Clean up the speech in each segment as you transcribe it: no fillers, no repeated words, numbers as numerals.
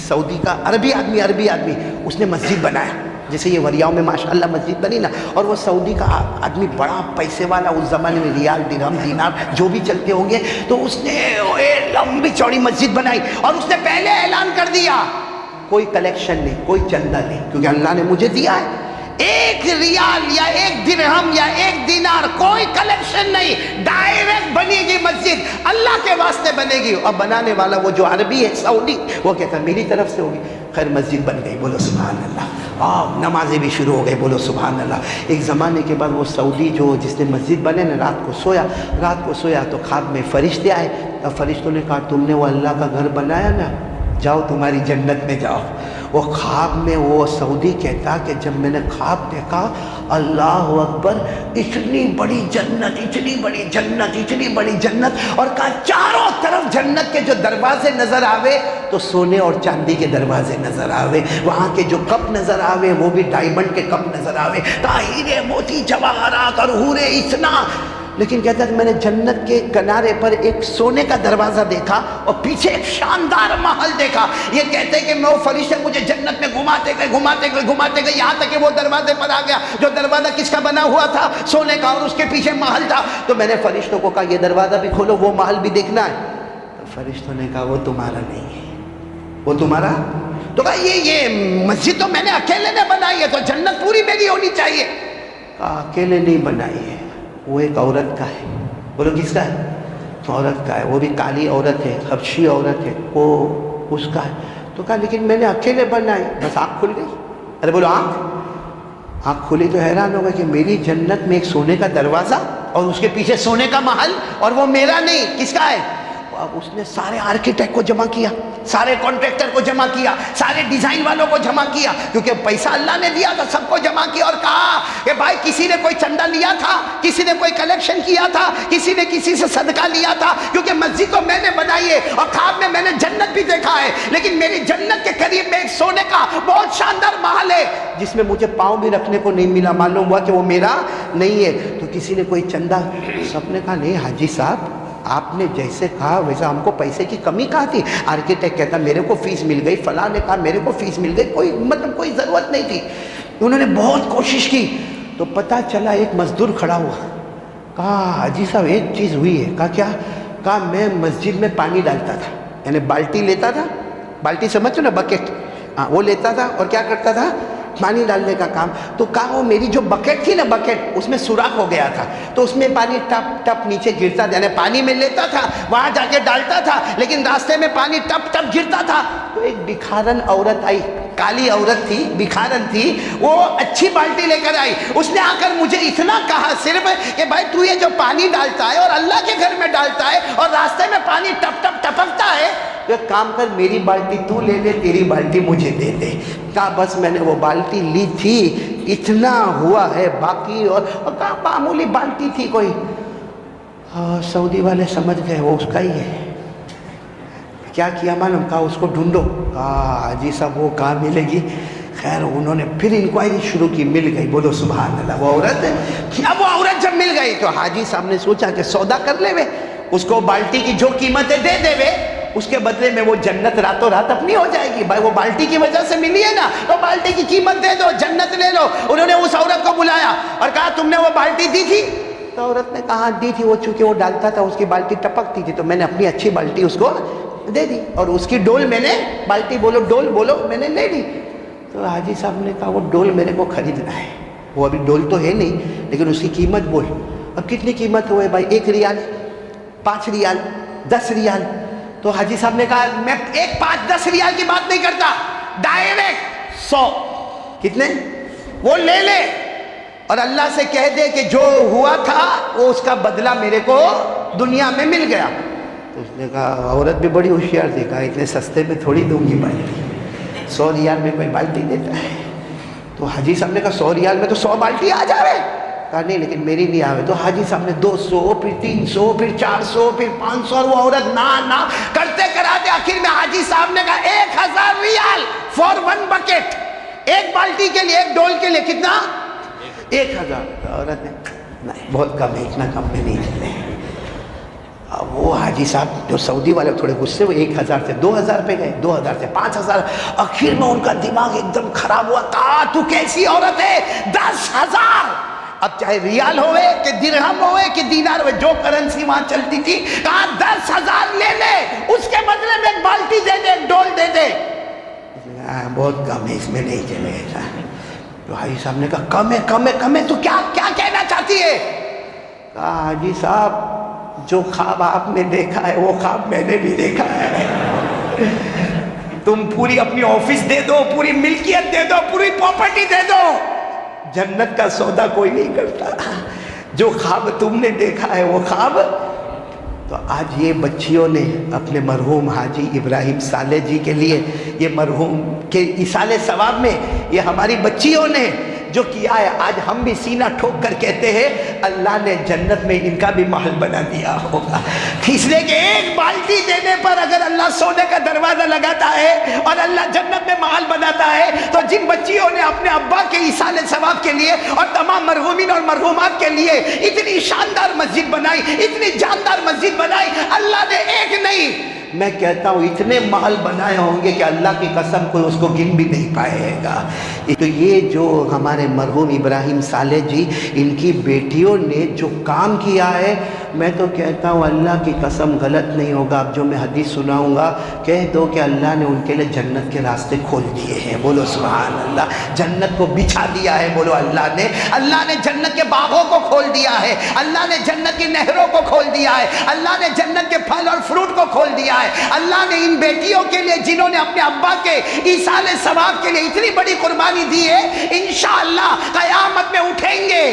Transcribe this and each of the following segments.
سعودی کا عربی آدمی اس نے مسجد بنایا، جیسے یہ وریاؤں میں ماشاءاللہ مسجد بنی نا، اور وہ سعودی کا آدمی بڑا پیسے والا، اس زمانے میں ریال درہم دینار جو بھی چلتے ہوں گے، تو اس نے لمبی چوڑی مسجد بنائی اور اس نے پہلے اعلان کر دیا کوئی کلیکشن نہیں، کوئی چندہ نہیں، کیونکہ اللہ نے مجھے دیا ہے، 1 ریال یا 1 درہم یا 1 دینار کوئی کلیکشن نہیں، ڈائریکٹ بنے گی مسجد، اللہ کے واسطے بنے گی۔ اور بنانے والا وہ جو عربی ہے سعودی، وہ کہتا ہے میری طرف سے ہوگی۔ خیر مسجد بن گئی، بولو سبحان اللہ، اور نمازیں بھی شروع ہو گئی، بولو سبحان اللہ۔ ایک زمانے کے بعد وہ سعودی جس نے مسجد بنے نا، رات کو سویا تو خواب میں فرشتے آئے، اور فرشتوں نے کہا تم نے وہ اللہ کا گھر بنایا نا، جاؤ تمہاری جنت میں جاؤ۔ وہ خواب میں وہ سعودی کہتا کہ جب میں نے خواب دیکھا، اللہ اکبر، اتنی بڑی جنت، اتنی بڑی جنت، اتنی بڑی جنت، اور کہا چاروں طرف جنت کے جو دروازے نظر آوے تو سونے اور چاندی کے دروازے نظر آوے، وہاں کے جو کپ نظر آوے وہ بھی ڈائمنڈ کے کپ نظر آوے، ہیرے موتی جواہرات اور حورے اتنا۔ لیکن کہتا ہے کہ میں نے جنت کے کنارے پر ایک سونے کا دروازہ دیکھا اور پیچھے ایک شاندار محل دیکھا۔ یہ کہتے ہیں کہ میں وہ فرشتے مجھے جنت میں گھماتے گئے یہاں تک کہ وہ دروازے پر آ گیا، جو دروازہ کس کا بنا ہوا تھا؟ سونے کا، اور اس کے پیچھے محل تھا۔ تو میں نے فرشتوں کو کہا یہ دروازہ بھی کھولو، وہ محل بھی دیکھنا ہے۔ تو فرشتوں نے کہا وہ تمہارا نہیں ہے، وہ تمہارا؟ تو کہا یہ مسجد تو میں نے اکیلے نے بنائی ہے، تو جنت پوری میری ہونی چاہیے۔ کہا اکیلے نہیں بنائی ہے، وہ ایک عورت کا ہے۔ بولو کس کا ہے؟ عورت کا ہے، وہ بھی کالی عورت ہے، حبشی عورت ہے، وہ اس کا ہے۔ تو کہا لیکن میں نے اکیلے بنائی، بس آنکھ کھل گئی۔ ارے بولو آنکھ کھلی تو حیران ہوگا کہ میری جنت میں ایک سونے کا دروازہ اور اس کے پیچھے سونے کا محل، اور وہ میرا نہیں، کس کا ہے؟ اب اس نے سارے آرکیٹیکٹ کو جمع کیا، سارے کانٹریکٹر کو جمع کیا، سارے ڈیزائن والوں کو جمع کیا، کیونکہ پیسہ اللہ نے دیا تھا، سب کو جمع کیا اور کہا کہ بھائی کسی نے کوئی چندہ لیا تھا، کسی نے کوئی کلیکشن کیا تھا، کسی نے کسی سے صدقہ لیا تھا، کیونکہ مسجد تو میں نے بنائی ہے اور خواب میں نے جنت بھی دیکھا ہے، لیکن میری جنت کے قریب میں ایک سونے کا بہت شاندار محل ہے جس میں مجھے پاؤں بھی رکھنے کو نہیں ملا، معلوم ہوا کہ وہ میرا نہیں ہے۔ تو کسی نے کوئی چندہ، سب نے کہا نہیں حاجی صاحب آپ نے جیسے کہا ویسا، ہم کو پیسے کی کمی کہا تھی؟ آرکیٹیکٹ کہتا میرے کو فیس مل گئی، فلاں نے کہا میرے کو فیس مل گئی، کوئی ضرورت نہیں تھی۔ انہوں نے بہت کوشش کی تو پتہ چلا ایک مزدور کھڑا ہوا، کہا حاجی صاحب ایک چیز ہوئی ہے۔ کہا کیا؟ کہا میں مسجد میں پانی ڈالتا تھا، یعنی بالٹی لیتا تھا، بالٹی سمجھو نا، بکیٹ، وہ لیتا تھا اور کیا کرتا تھا؟ پانی ڈالنے کا کام۔ تو کہا وہ میری جو بکیٹ تھی نا، بکیٹ اس میں سوراخ ہو گیا تھا، تو اس میں پانی ٹپ ٹپ نیچے گرتا تھا، یعنی پانی میں لیتا تھا، وہاں جا کے ڈالتا تھا، لیکن راستے میں پانی ٹپ ٹپ گرتا تھا۔ تو ایک بکھارن عورت آئی، کالی عورت تھی، بکھارن تھی، وہ اچھی بالٹی لے کر آئی، اس نے آ کر مجھے اتنا کہا صرف کہ بھائی تو یہ جو پانی ڈالتا ہے اور اللہ کے گھر میں ڈالتا ہے اور راستے میں پانی ٹپ ٹپ ٹپکتا ہے، ایک کام کر میری بالٹی تو لے لے، تیری بالٹی مجھے دے دے۔ کہا بس میں نے وہ بالٹی لی تھی، اتنا ہوا ہے باقی، اور کہا معمولی بالٹی تھی کوئی۔ سعودی والے سمجھ گئے وہ اس کا ہی ہے۔ کیا کیا معلوم؟ کہا اس کو ڈھونڈو۔ کہا حاجی صاحب وہ کہاں ملے گی؟ خیر انہوں نے پھر انکوائری شروع کی، مل گئی، بولو سبحان اللہ وہ عورت۔ اب وہ عورت جب مل گئی تو حاجی صاحب نے سوچا کہ سودا کر لے وے، اس کو بالٹی کی جو قیمتیں دے دے وے، اس کے بدلے میں وہ جنت راتوں رات اپنی ہو جائے گی۔ بھائی وہ بالٹی کی وجہ سے ملی ہے نا، تو بالٹی کی قیمت دے دو، جنت لے لو۔ انہوں نے اس عورت کو بلایا اور کہا تم نے وہ بالٹی دی تھی؟ تو عورت نے کہا دی تھی، وہ چونکہ وہ ڈالتا تھا اس کی بالٹی ٹپکتی تھی، تو میں نے اپنی اچھی بالٹی اس کو دے دی، اور اس کی ڈول میں نے، بالٹی بولو ڈول بولو، میں نے لے لی۔ تو حاجی صاحب نے کہا وہ ڈول میرے کو خریدنا ہے، وہ ابھی ڈول تو ہے نہیں لیکن اس کی قیمت بول۔ اب کتنی قیمت ہوئے بھائی؟ 1 ریال، 5 ریال، 10 ریال۔ تو حاجی صاحب نے کہا میں 1 5 10 ریال کی بات نہیں کرتا، ڈائریکٹ 100۔ کتنے؟ وہ لے لے اور اللہ سے کہہ دے کہ جو ہوا تھا وہ اس کا بدلہ میرے کو دنیا میں مل گیا۔ تو اس نے کہا، عورت بھی بڑی ہوشیار تھی، کہا اتنے سستے میں تھوڑی دوں گی بالٹی، 100 ریال میں کوئی بالٹی دیتا ہے؟ تو حاجی صاحب نے کہا 100 ریال میں تو 100 بالٹی آ جاوے۔ کہا نہیں لیکن میری نہیں آوے۔ تو حاجی صاحب نے 200، پھر 300، پھر 400، پھر 500، اور وہ عورت نہ کرتے کراتے آخر میں حاجی صاحب نے کہا 1000 ریال فار 1 بکیٹ، ایک بالٹی کے لیے، ایک ڈول کے لیے کتنا؟ 1000۔ عورت نے نہیں بہت کم ہے، اتنا کم میں نہیں چلے۔ وہ حاجی صاحب جو سعودی والے تھوڑے غصے ہوئے، 1000 سے 2000 پہ گئے، 2000 سے 5000، آخر میں ان کا دماغ ایک دم خراب ہوا. کہا تو کیسی عورت ہے، 10,000، اب چاہے ریال ہوئے کہ درہم ہوئے کہ دینار ہوئے، جو کرنسی وہاں چلتی تھی، کہا 10,000 لے لے، اس کے بدلے میں ایک بالٹی دے دے، ایک ڈول دے دے. بہت کم ہے، اس میں نہیں چلے گا. تو حاجی صاحب نے کہا کم ہے کم ہے کم ہے، تو کیا کہنا چاہتی ہے؟ کہا حاجی صاحب جو خواب آپ نے دیکھا ہے وہ خواب میں نے بھی دیکھا ہے. تم پوری اپنی آفس دے دو، پوری ملکیت دے دو، پوری پراپرٹی دے دو، جنت کا سودا کوئی نہیں کرتا. جو خواب تم نے دیکھا ہے وہ خواب. تو آج یہ بچیوں نے اپنے مرحوم حاجی ابراہیم صالح جی کے لیے، یہ مرحوم کے ایصال ثواب میں یہ ہماری بچیوں نے جو کیا ہے، آج ہم بھی سینہ ٹھوک کر کہتے ہیں اللہ نے جنت میں ان کا بھی محل بنا دیا ہوگا. اس لیے کہ ایک بالٹی دینے پر اگر اللہ سونے کا دروازہ لگاتا ہے اور اللہ جنت میں محل بناتا ہے، تو جن بچیوں نے اپنے ابا کے ایصال ثواب کے لیے اور تمام مرحومین اور مرحومات کے لیے اتنی شاندار مسجد بنائی، اتنی جاندار مسجد بنائی، اللہ نے ایک نہیں، میں کہتا ہوں اتنے محل بنائے ہوں گے کہ اللہ کی قسم کوئی اس کو گن بھی نہیں پائے گا. تو یہ جو ہمارے مرحوم ابراہیم صالح جی، ان کی بیٹیوں نے جو کام کیا ہے، میں تو کہتا ہوں اللہ کی قسم غلط نہیں ہوگا. اب جو میں حدیث سناؤں گا کہہ دو کہ اللہ نے ان کے لیے جنت کے راستے کھول دیے ہیں. بولو سبحان اللہ. جنت کو بچھا دیا ہے. بولو اللہ نے جنت کے باغوں کو کھول دیا ہے. اللہ نے جنت کی نہروں کو کھول دیا ہے. اللہ نے جنت کے پھل اور فروٹ کو کھول دیا ہے. اللہ نے ان بیٹیوں کے لیے جنہوں نے اپنے ابا کے ایصال ثواب کے لیے اتنی بڑی قربانی دی ہے، انشاءاللہ قیامت میں اٹھیں گے،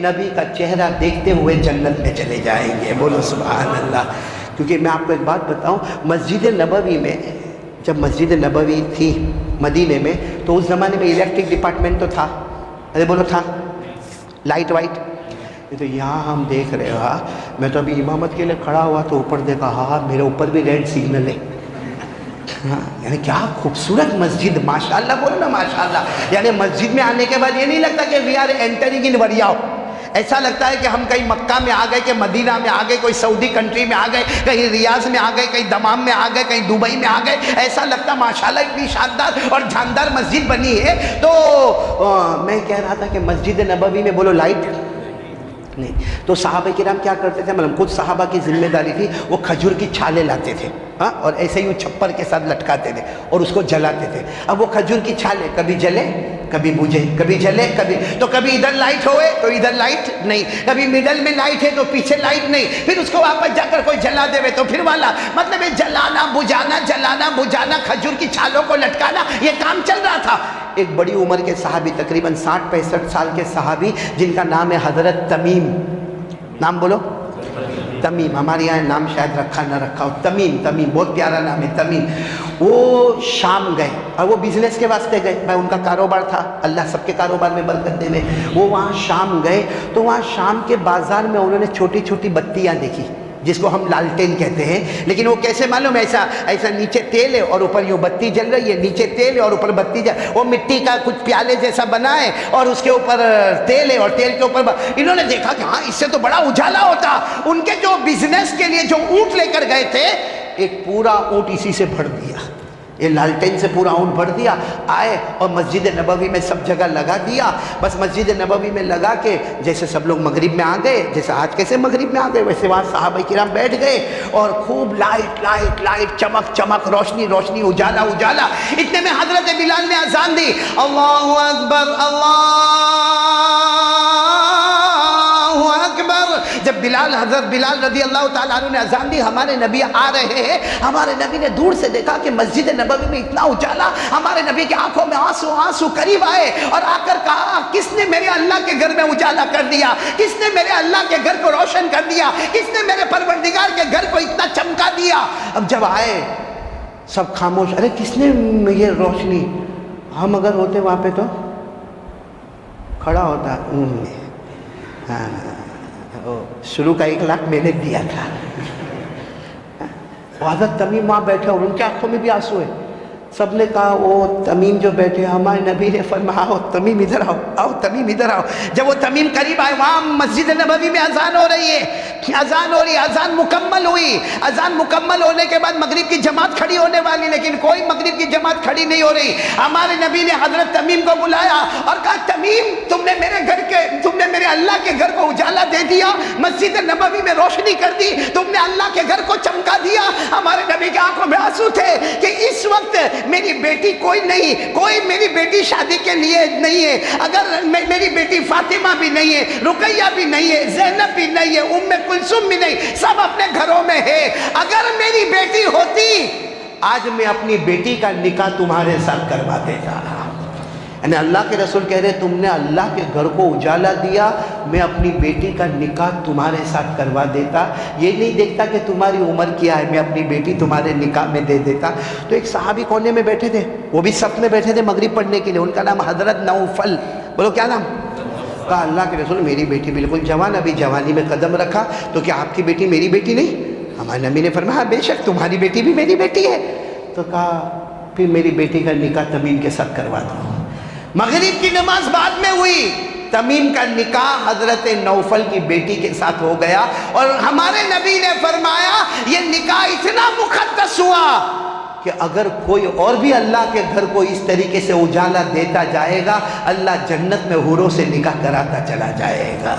نبی کا چہرہ دیکھتے ہوئے جنت میں چلے جائیں گے. بولو سبحان اللہ. کیونکہ میں آپ کو ایک بات بتاؤں، مسجد نبوی میں، جب مسجد نبوی تھی مدینے میں، تو اس زمانے میں الیکٹرک ڈپارٹمنٹ تو تھا، ارے بولو تھا، لائٹ وائٹ. تو یہاں ہم دیکھ رہے ہو، میں تو ابھی امامت کے لیے کھڑا ہوا تو اوپر دیکھا، ہاں میرے اوپر بھی ریڈ سگنل ہے. یعنی کیا خوبصورت مسجد، ماشاءاللہ بولو نا ماشاءاللہ. یعنی مسجد میں آنے کے بعد یہ نہیں لگتا کہ وی آر انٹرنگ ان وریاؤ، ایسا لگتا ہے کہ ہم کہیں مکہ میں آ گئے، کہ مدینہ میں آ گئے، کوئی سعودی کنٹری میں آ گئے، کہیں ریاض میں آ گئے، کہیں دمام میں آ گئے، کہیں دبئی میں آ گئے. ایسا لگتا ماشاءاللہ اتنی شاندار اور جاندار مسجد بنی ہے. تو میں کہہ رہا تھا کہ مسجد نبوی میں بولو لائٹ نہیں. تو صحابہ کرام کیا کرتے تھے، مطلب کچھ صحابہ کی ذمہ داری تھی، وہ کھجور کی چھالیں لاتے تھے اور ایسے ہی وہ چھپر کے ساتھ لٹکاتے تھے اور اس کو جلاتے تھے. اب وہ کھجور کی چھالیں کبھی جلے کبھی بجھے، کبھی جلے کبھی ادھر لائٹ ہوئے تو ادھر لائٹ نہیں، کبھی مڈل میں لائٹ ہے تو پیچھے لائٹ نہیں، پھر اس کو واپس جا کر کوئی جلا دے تو پھر والا، مطلب یہ جلانا بجھانا کھجور کی چھالوں کو لٹکانا، یہ کام چل رہا تھا. ایک بڑی عمر کے صحابی، تقریباً 60-65 سال کے صحابی، جن کا نام ہے حضرت تمیم. نام بولو تمیم. ہمارے یہاں نام شاید رکھا نہ رکھا ہو، تمیم بہت پیارا نام ہے تمیم. وہ شام گئے اور وہ بزنس کے واسطے گئے، بھائی ان کا کاروبار تھا، اللہ سب کے کاروبار میں برکت دے. وہ وہاں شام گئے تو وہاں شام کے بازار میں انہوں نے چھوٹی چھوٹی بتیاں دیکھی، جس کو ہم لالٹین کہتے ہیں. لیکن وہ کیسے معلوم، ایسا نیچے تیل ہے اور اوپر یوں بتی جل رہی ہے، نیچے تیل ہے اور اوپر بتی جل، وہ مٹی کا کچھ پیالے جیسا بنا ہے اور اس کے اوپر تیل ہے اور تیل کے اوپر انہوں نے دیکھا کہ ہاں اس سے تو بڑا اجالا ہوتا. ان کے جو بزنس کے لیے جو اونٹ لے کر گئے تھے، ایک پورا اونٹ اسی سے بھر دیا، یہ لالٹین سے پورا اونٹ بھر دیا. آئے اور مسجد نبوی میں سب جگہ لگا دیا. بس مسجد نبوی میں لگا کے جیسے سب لوگ مغرب میں آ گئے، جیسے آج کیسے مغرب میں آ گئے، ویسے وہاں صحابہ کرام بیٹھ گئے اور خوب لائٹ چمک روشنی اجالا. اتنے میں حضرت بلال نے اذان دی، اللہ اکبر جب حضرت بلال رضی اللہ تعالیٰ عنہ نے اذان دی، ہمارے نبی آ رہے ہیں. ہمارے نبی نے دور سے دیکھا کہ مسجد نبوی میں اتنا اجالا، ہمارے نبی کی آنکھوں میں آنسو قریب آئے اور آ کر کہا، کس نے میرے اللہ کے گھر میں اجالا کر دیا، کس نے میرے اللہ کے گھر کو روشن کر دیا، کس نے میرے پروردگار کے گھر کو اتنا چمکا دیا. اب جب آئے سب خاموش، ارے کس نے یہ روشنی، ہم اگر ہوتے وہاں پہ تو کھڑا ہوتا. شروع کا 1 لاکھ میں نے دیا تھا. حضرت تمیم وہاں بیٹھے اور ان کے آنکھوں میں بھی آنسو ہے. سب نے کہا وہ تمیم جو بیٹھے، ہمارے نبی نے فرمایا آؤ تمیم ادھر آؤ، تمیم ادھر آؤ. جب وہ تمیم قریب آئے، وہاں مسجد نبوی میں اذان ہو رہی ہے، اذان ہو رہی، اذان مکمل ہوئی، اذان مکمل ہونے کے بعد مغرب کی جماعت کھڑی ہونے والی، لیکن کوئی مغرب کی جماعت کھڑی نہیں ہو رہی۔ ہمارے نبی نے حضرت تمیم کو بلایا اور کہا تمیم تم نے میرے اللہ کے گھر کو اجالا دے دیا، مسجد نبوی میں روشنی کر دی، تم نے اللہ کے گھر کو چمکا دیا۔ ہمارے نبی کی آنکھوں میں آنسو تھے کہ اس وقت میری بیٹی کوئی میری بیٹی شادی کے لیے نہیں ہے، اگر میری بیٹی فاطمہ بھی نہیں ہے، رقیہ بھی نہیں ہے، زینب بھی نہیں ہے، ام کلثوم بھی نہیں، سب اپنے گھروں میں ہے۔ اگر میری بیٹی ہوتی آج میں اپنی بیٹی کا نکاح تمہارے ساتھ کروا دیتا۔ یعنی اللہ کے رسول کہہ رہے تم نے اللہ کے گھر کو اجالا دیا، میں اپنی بیٹی کا نکاح تمہارے ساتھ کروا دیتا، یہ نہیں دیکھتا کہ تمہاری عمر کیا ہے، میں اپنی بیٹی تمہارے نکاح میں دے دیتا۔ تو ایک صحابی کونے میں بیٹھے تھے، وہ بھی صف میں بیٹھے تھے مغرب پڑھنے کے لیے، ان کا نام حضرت نوفل، بولو کیا نام؟ کہا اللہ کے رسول میری بیٹی بالکل جوان، ابھی جوانی میں قدم رکھا، تو کیا آپ کی بیٹی میری بیٹی نہیں؟ ہمارے نبی نے فرمایا بے شک تمہاری بیٹی بھی میری بیٹی ہے۔ تو کہا پھر میری بیٹی کا نکاح تمیم کے ساتھ کروا دو۔ مغرب کی نماز بعد میں ہوئی، تمیم کا نکاح حضرت نوفل کی بیٹی کے ساتھ ہو گیا، اور ہمارے نبی نے فرمایا یہ نکاح اتنا مقدس ہوا کہ اگر کوئی اور بھی اللہ کے گھر کو اس طریقے سے اجالا دیتا جائے گا، اللہ جنت میں حوروں سے نکاح کراتا چلا جائے گا۔